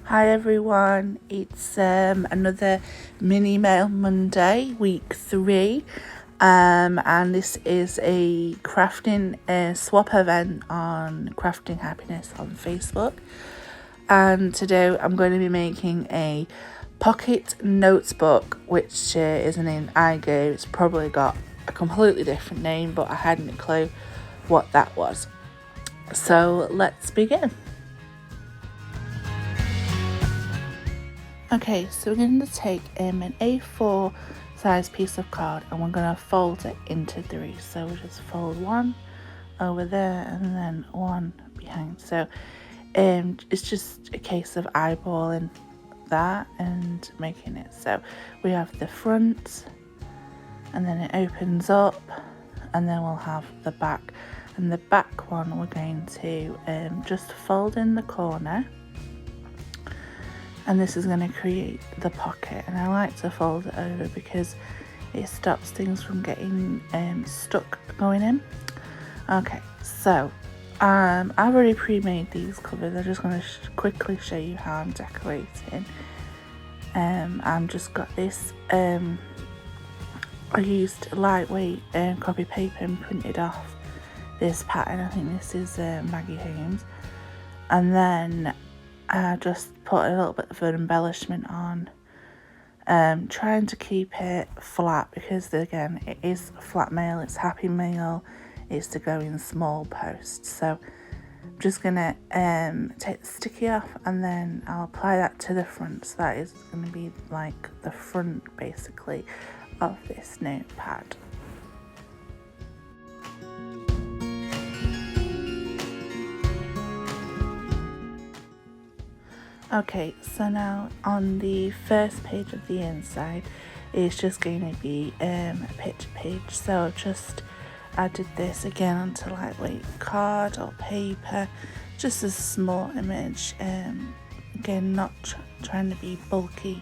Hi everyone, it's another Mini Mail Monday, week 3, and this is a crafting swap event on Crafting Happiness on Facebook. And today I'm going to be making a pocket notebook, which isn't in iGo. It's probably got a completely different name, but I hadn't a clue what that was. So let's begin. Okay, so we're going to take an A4 size piece of card and we're going to fold it into 3. So we'll just fold one over there and then one behind. So it's just a case of eyeballing that and making it. So we have the front and then it opens up and then we'll have the back. And the back one we're going to just fold in the corner. And this is going to create the pocket, and I like to fold it over because it stops things from getting stuck going in. Okay, so I've already pre-made these covers. I'm just going to quickly show you how I'm decorating. I've just got this, I used lightweight copy paper and printed off this pattern. I think this is Maggie Holmes. And then I just put a little bit of an embellishment on, trying to keep it flat because again it is flat mail, it's happy mail, it's to go in small posts. So I'm just gonna take the sticky off and then I'll apply that to the front. So that is going to be like the front basically of this notepad. Okay, so now on the first page of the inside it's just going to be a picture page. So I've just added this again onto lightweight card or paper, just a small image. Again, not trying to be bulky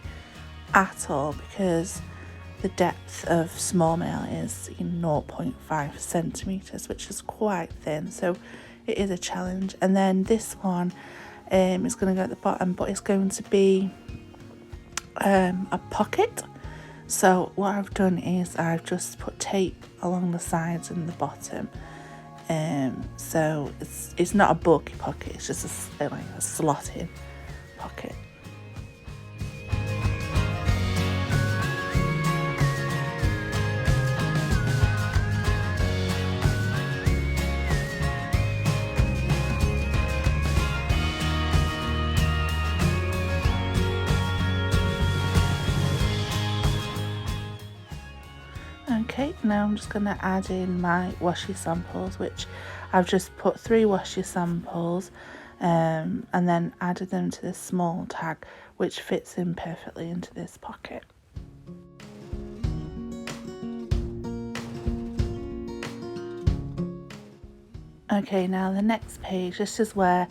at all because the depth of small mail is 0.5 centimeters, which is quite thin, so it is a challenge. And then this one it's going to go at the bottom, but it's going to be a pocket. So what I've done is I've just put tape along the sides and the bottom, so it's not a bulky pocket, it's just like a slotted pocket. Okay, now I'm just going to add in my washi samples, which I've just put 3 washi samples and then added them to this small tag, which fits in perfectly into this pocket. Okay, now the next page, this is where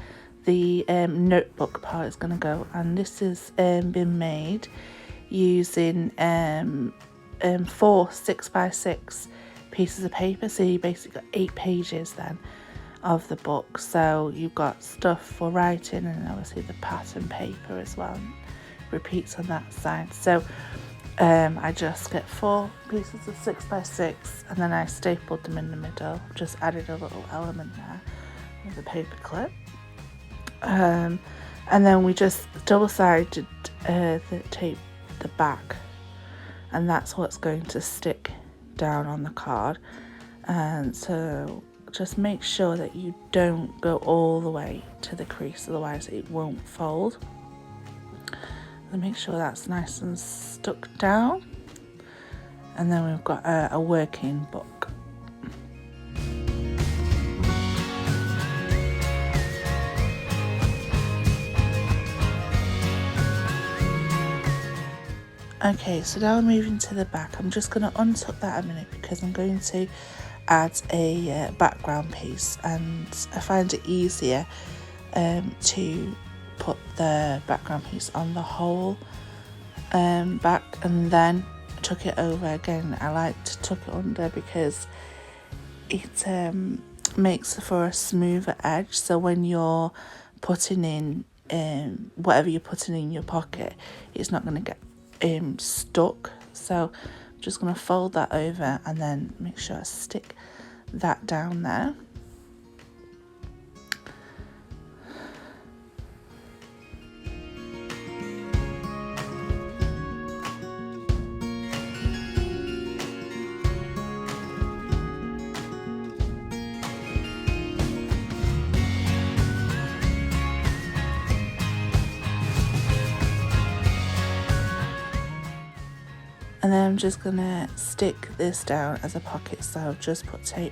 the notebook part is going to go, and this has been made using 4 6x6 pieces of paper. So you basically got 8 pages then of the book. So you've got stuff for writing and obviously the pattern paper as well, repeats on that side. So I just get 4 pieces of 6x6 and then I stapled them in the middle, just added a little element there with a paper clip, and then we just double-sided the tape the back, and that's what's going to stick down on the card. And so just make sure that you don't go all the way to the crease, otherwise it won't fold. And make sure that's nice and stuck down, and then we've got a working book. Okay, so now I'm moving to the back. I'm just going to untuck that a minute because I'm going to add a background piece, and I find it easier to put the background piece on the whole back and then tuck it over again. I like to tuck it under because it makes for a smoother edge, so when you're putting in whatever you're putting in your pocket, it's not going to get stuck. So I'm just going to fold that over and then make sure I stick that down there. And then I'm just going to stick this down as a pocket, so I'll just put tape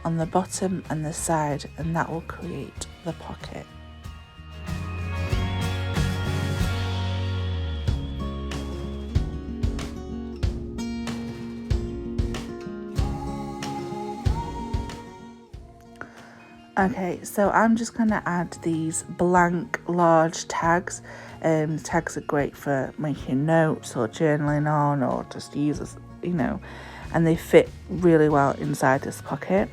on the bottom and the side, and that will create the pocket. Okay, so I'm just going to add these blank large tags. The tags are great for making notes or journaling on, or just use as, and they fit really well inside this pocket.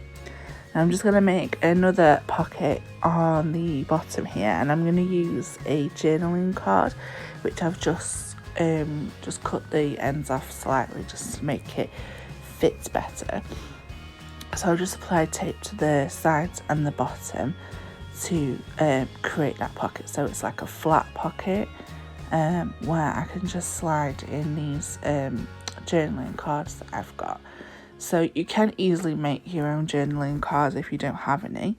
And I'm just going to make another pocket on the bottom here, and I'm going to use a journaling card, which I've just cut the ends off slightly just to make it fit better. So I'll just apply tape to the sides and the bottom to create that pocket. So it's like a flat pocket where I can just slide in these journaling cards that I've got. So you can easily make your own journaling cards if you don't have any.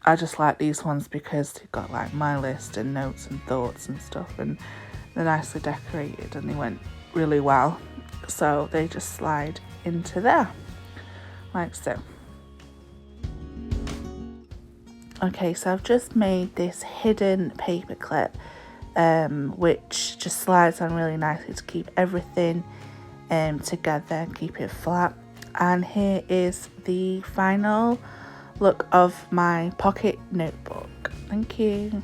I just like these ones because they've got like my list and notes and thoughts and stuff, and they're nicely decorated and they went really well. So they just slide into there. Like so. Okay, so I've just made this hidden paper clip which just slides on really nicely to keep everything together, keep it flat. And here is the final look of my pocket notebook. Thank you.